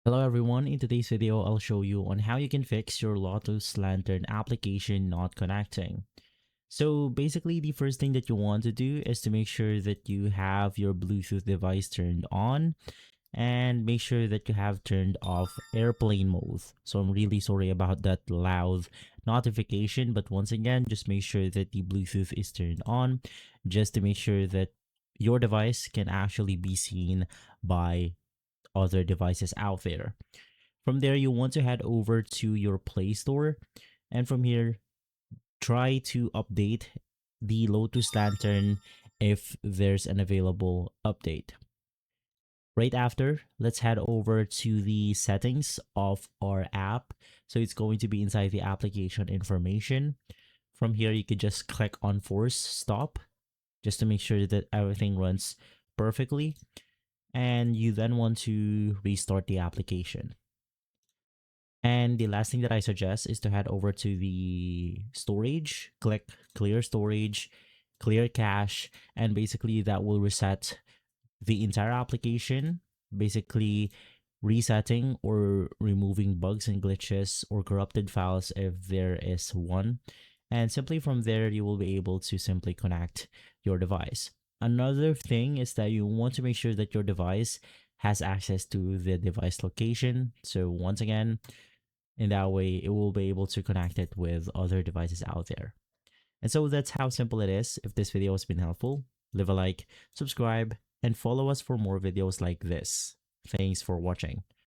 Hello everyone, in today's video I'll show you on how you can fix your Lotus Lantern application not connecting. So basically the first thing that you want to do is to make sure that you have your Bluetooth device turned on and make sure that you have turned off airplane mode. So I'm really sorry about that loud notification, but once again just make sure that the Bluetooth is turned on just to make sure that your device can actually be seen by other devices out there. From there, you want to head over to your Play Store, and from here, try to update the Lotus Lantern if there's an available update. Right after, let's head over to the settings of our app. So it's going to be inside the application information. From here, you could just click on force stop just to make sure that everything runs perfectly. And you then want to restart the application. And the last thing that I suggest is to head over to the storage, click clear storage, clear cache, and basically that will reset the entire application, basically resetting or removing bugs and glitches or corrupted files if there is one. And simply from there, you will be able to simply connect your device. Another thing is that you want to make sure that your device has access to the device location. So once again, in that way, it will be able to connect it with other devices out there. And so that's how simple it is. If this video has been helpful, leave a like, subscribe, and follow us for more videos like this. Thanks for watching.